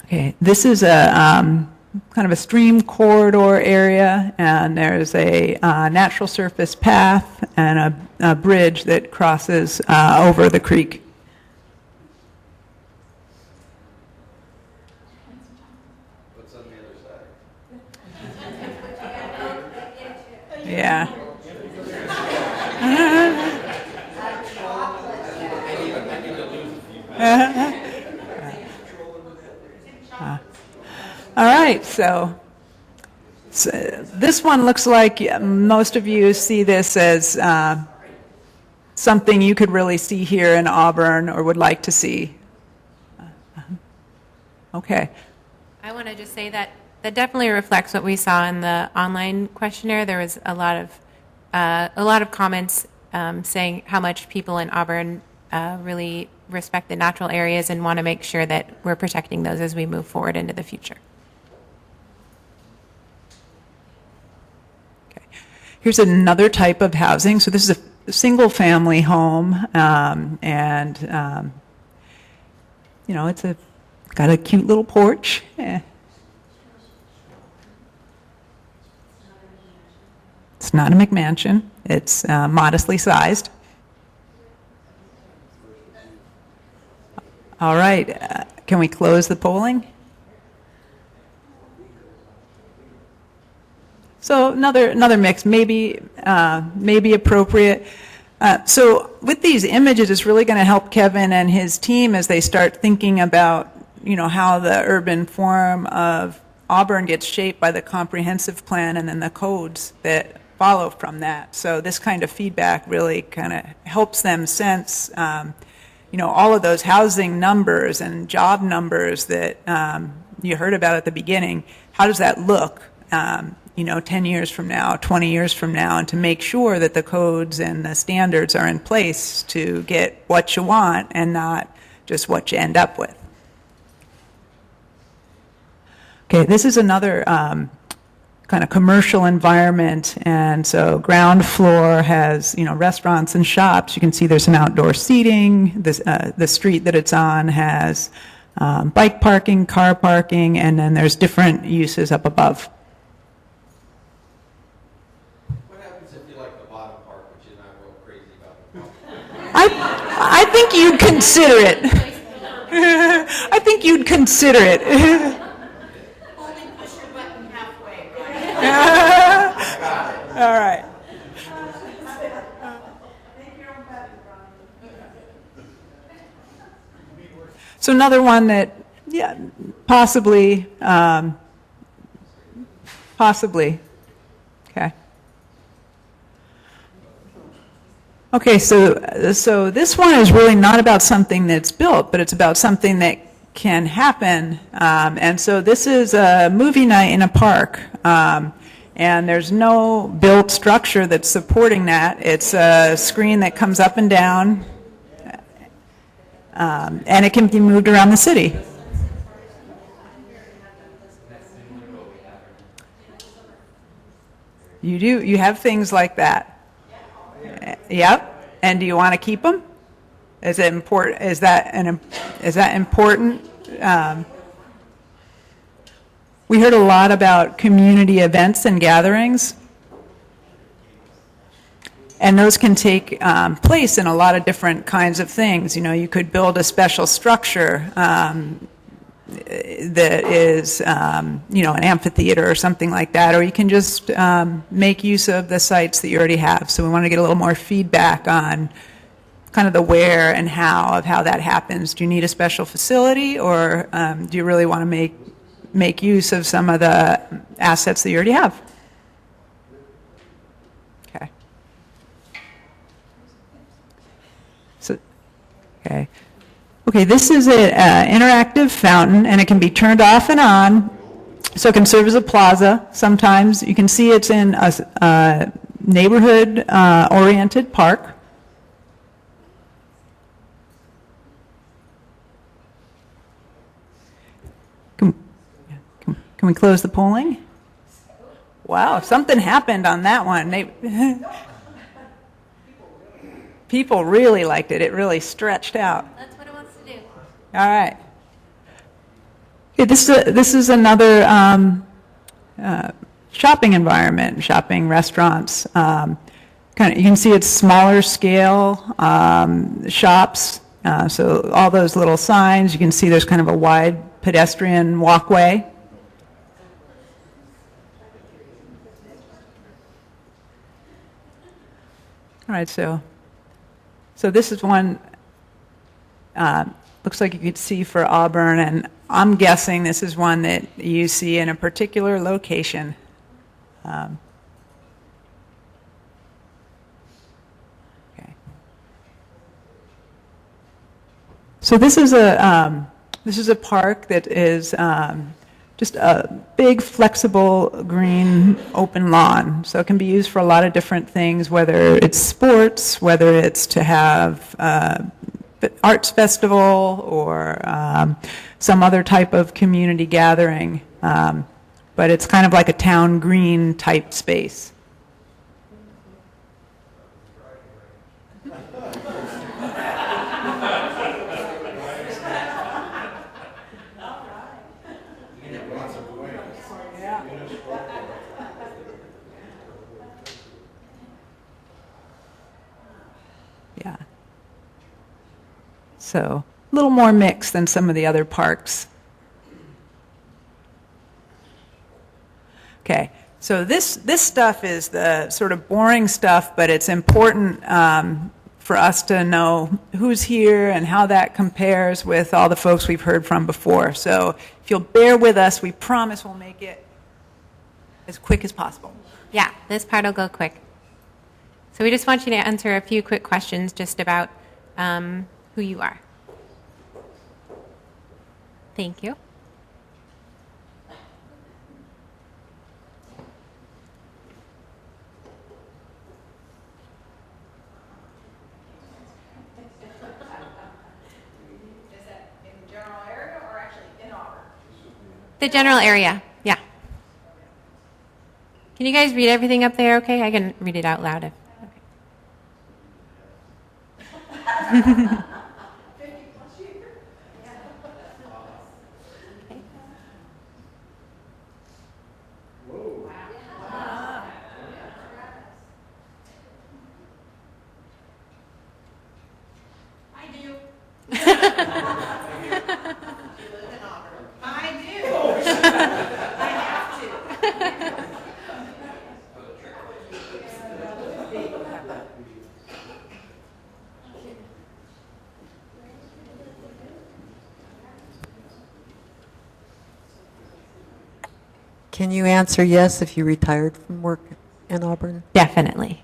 Okay, this is a kind of a stream corridor area, and there's a natural surface path and a bridge that crosses over the creek. What's on the other side? Yeah. All right, so this one looks like most of you see this as something you could really see here in Auburn or would like to see. Okay. I want to just say that that definitely reflects what we saw in the online questionnaire. There was a lot of comments saying how much people in Auburn really respect the natural areas and want to make sure that we're protecting those as we move forward into the future. Okay. Here's another type of housing. So this is a single-family home, and you know, it's got a cute little porch. It's not a McMansion. It's modestly sized. All right. Can we close the polling? So another mix, maybe appropriate. So with these images, it's really going to help Kevin and his team as they start thinking about, you know, how the urban form of Auburn gets shaped by the comprehensive plan and then the codes that follow from that. So this kind of feedback really kind of helps them sense, you know, all of those housing numbers and job numbers that you heard about at the beginning. How does that look, you know, 10 years from now, 20 years from now, and to make sure that the codes and the standards are in place to get what you want and not just what you end up with. Okay, this is another kind of commercial environment, and so ground floor has, you know, restaurants and shops. You can see there's some outdoor seating. The street that it's on has bike parking, car parking, and then there's different uses up above. What happens if you like the bottom part, but you're not real crazy about the top? I think you'd consider it. I think you'd consider it. All right. So another one that, yeah, possibly. Okay. Okay, so this one is really not about something that's built, but it's about something that can happen. And so this is a movie night in a park. And there's no built structure that's supporting that. It's a screen that comes up and down, and it can be moved around the city. You do. You have things like that. Yep. And do you want to keep them? Is it important? Is that important? We heard a lot about community events and gatherings, and those can take place in a lot of different kinds of things. You know, you could build a special structure that is, you know, an amphitheater or something like that, or you can just make use of the sites that you already have. So we want to get a little more feedback on kind of the where and how of how that happens. Do you need a special facility, or do you really want to make use of some of the assets that you already have? Okay. So, okay. Okay, this is an interactive fountain, and it can be turned off and on, so it can serve as a plaza. Sometimes you can see it's in a neighborhood-oriented park. Can we close the polling? Wow, something happened on that one. People really liked it. It really stretched out. That's what it wants to do. All right. Okay, this is another shopping environment, shopping restaurants. You can see it's smaller scale shops. So all those little signs, you can see there's kind of a wide pedestrian walkway. All right, so this is one, looks like you could see for Auburn, and I'm guessing this is one that you see in a particular location. Okay. So this is a This is a park that is just a big, flexible, green, open lawn. So it can be used for a lot of different things, whether it's sports, whether it's to have arts festival or some other type of community gathering. But it's kind of like a town green type space. Yeah. So a little more mixed than some of the other parks. Okay, so this stuff is the sort of boring stuff, but it's important for us to know who's here and how that compares with all the folks we've heard from before. So if you'll bear with us, we promise we'll make it as quick as possible. Yeah, this part will go quick. So we just want you to answer a few quick questions just about who you are. Thank you. The general area, yeah. Can you guys read everything up there, okay? I can read it out loud. Okay. Can you answer yes if you retired from work in Auburn? Definitely.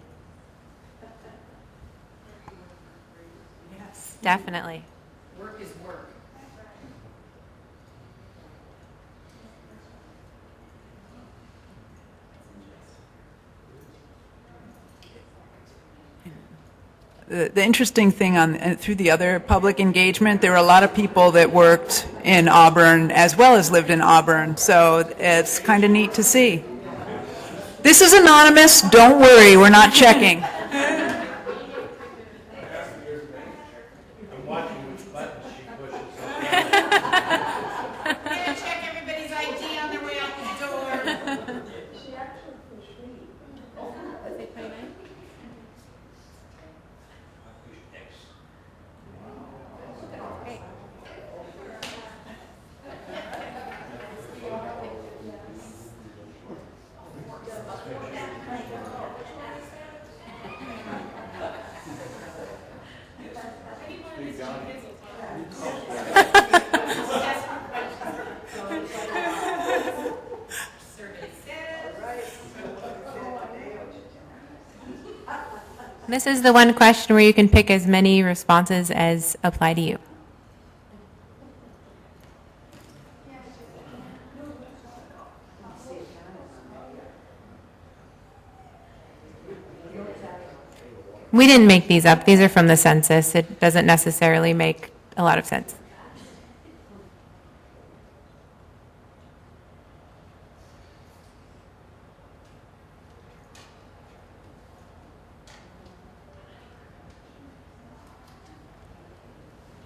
Yes. Definitely. Work is work. The interesting thing through the other public engagement, there were a lot of people that worked in Auburn as well as lived in Auburn, so it's kind of neat to see. This is anonymous. Don't worry, we're not checking. This is the one question where you can pick as many responses as apply to you. We didn't make these up. These are from the census. It doesn't necessarily make a lot of sense.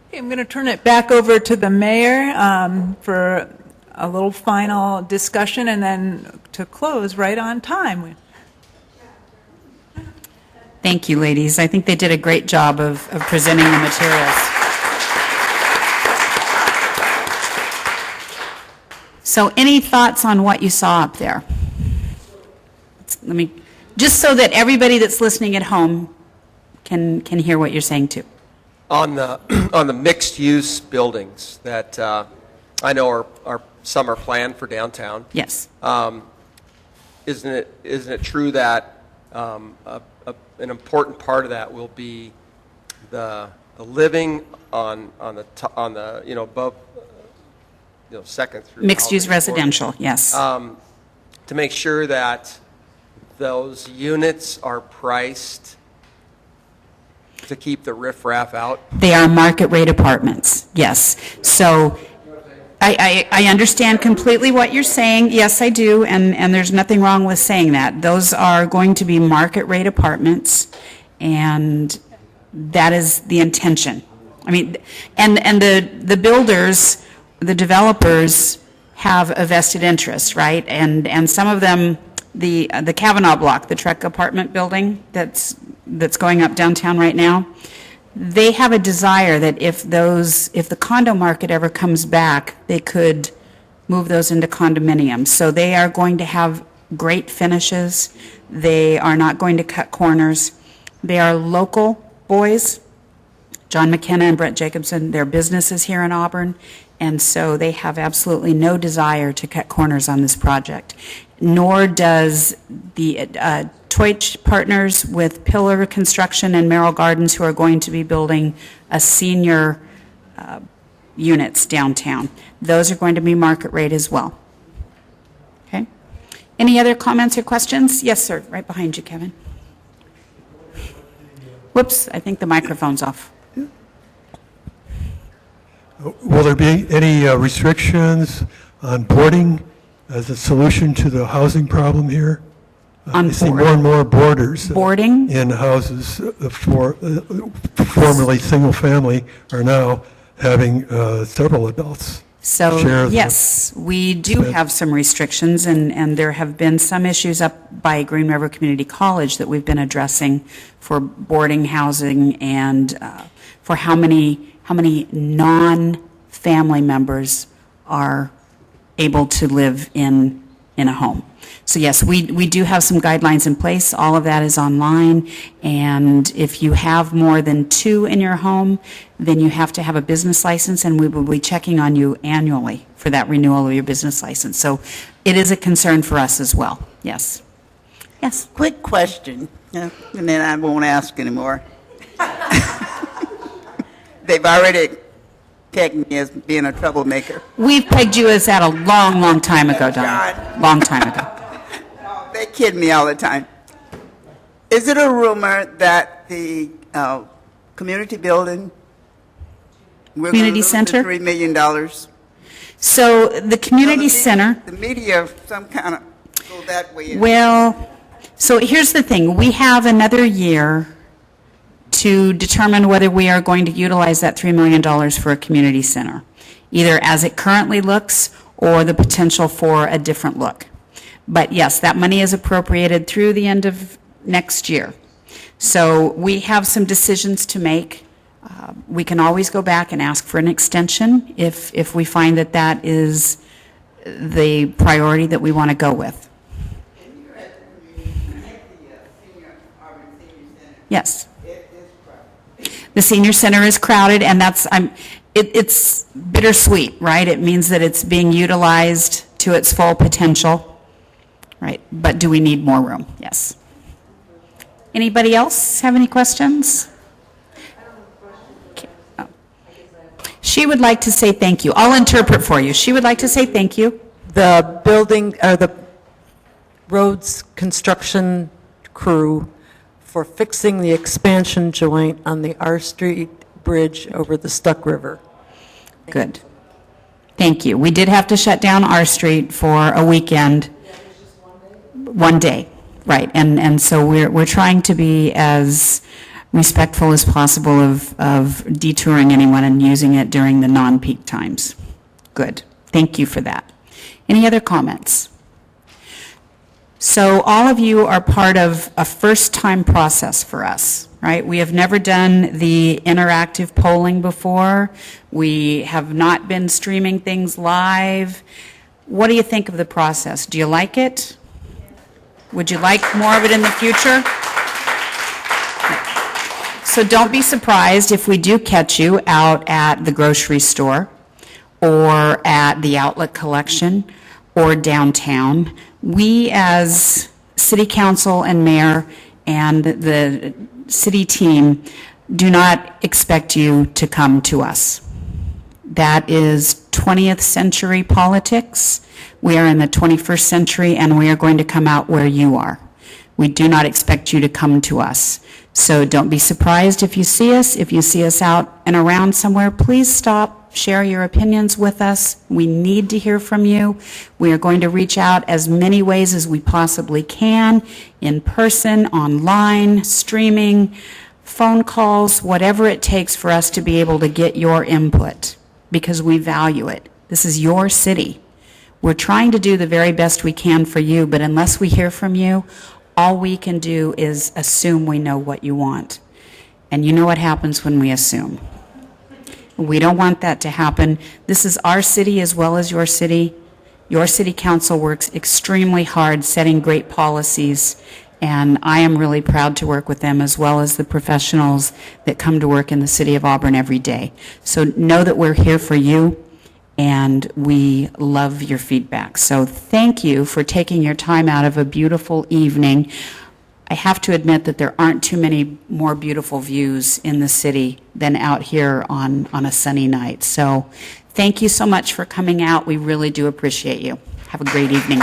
Okay, I'm going to turn it back over to the mayor for a little final discussion and then to close right on time. Thank you, ladies. I think they did a great job of presenting the materials. So any thoughts on what you saw up there? Let me, just so that everybody that's listening at home can hear what you're saying too. On the mixed-use buildings that I know are some are planned for downtown. Yes. Isn't it true that an important part of that will be the living on the above second through. Mixed-use housing residential, yes. to make sure that those units are priced to keep the riffraff out? They are market rate apartments, yes. So I understand completely what you're saying. Yes, I do, and there's nothing wrong with saying that. Those are going to be market rate apartments, and that is the intention. I mean, and the builders, the developers have a vested interest, right? And some of them, the Kavanaugh block, the Trek apartment building that's going up downtown right now, they have a desire that if the condo market ever comes back, they could move those into condominiums. So they are going to have great finishes. They are not going to cut corners. They are local boys. John McKenna and Brett Jacobson, their business is here in Auburn, and so they have absolutely no desire to cut corners on this project. Nor does the Teutsch partners with Pillar Construction and Merrill Gardens, who are going to be building a senior units downtown. Those are going to be market rate as well. Okay. Any other comments or questions? Yes, sir. Right behind you, Kevin. Whoops, I think the microphone's off. Will there be any restrictions on boarding as a solution to the housing problem here? I see more and more boarders boarding in houses formerly single family are now having several adults. So yes, we do have some restrictions, and there have been some issues up by Green River Community College that we've been addressing for boarding housing and for how many non-family members are able to live in a home. So yes, we do have some guidelines in place. All of that is online, and if you have more than 2 in your home, then you have to have a business license, and we will be checking on you annually for that renewal of your business license. So it is a concern for us as well. Yes. Yes. Quick question, and then I won't ask anymore. They've already pegged me as being a troublemaker. We've pegged you as that a long, long time ago, Don. Long time ago. They kid me all the time. Is it a rumor that the community building, community center, $3 million? So the community center. The media, some kind of go that way. Well, so here's the thing: we have another year to determine whether we are going to utilize that $3 million for a community center, either as it currently looks or the potential for a different look. But yes, that money is appropriated through the end of next year. So we have some decisions to make. We can always go back and ask for an extension if we find that that is the priority that we want to go with. Yes. The senior center is crowded, and it's bittersweet, right? It means that it's being utilized to its full potential, right? But do we need more room? Yes. Anybody else have any questions? Okay. Oh. She would like to say thank you. I'll interpret for you. She would like to say thank you. The building, or the roads construction crew for fixing the expansion joint on the R Street Bridge over the Stuck River. Good. Thank you. We did have to shut down R Street for a weekend. One day, right. And so we're trying to be as respectful as possible of detouring anyone and using it during the non-peak times. Good. Thank you for that. Any other comments? So all of you are part of a first-time process for us, right? We have never done the interactive polling before. We have not been streaming things live. What do you think of the process? Do you like it? Would you like more of it in the future? So don't be surprised if we do catch you out at the grocery store or at the outlet collection or downtown. We, as City Council and Mayor and the city team, do not expect you to come to us. That is 20th century politics. We are in the 21st century, and we are going to come out where you are. We do not expect you to come to us. So don't be surprised if you see us. If you see us out and around somewhere, please stop, share your opinions with us. We need to hear from you. We are going to reach out as many ways as we possibly can, in person, online, streaming, phone calls, whatever it takes for us to be able to get your input, because we value it. This is your city. We're trying to do the very best we can for you, but unless we hear from you, all we can do is assume we know what you want. And you know what happens when we assume. We don't want that to happen. This is our city as well as your city. Your city council works extremely hard setting great policies, and I am really proud to work with them as well as the professionals that come to work in the City of Auburn every day. So know that we're here for you, and we love your feedback. So thank you for taking your time out of a beautiful evening. I have to admit that there aren't too many more beautiful views in the city than out here on a sunny night. So thank you so much for coming out. We really do appreciate you. Have a great evening.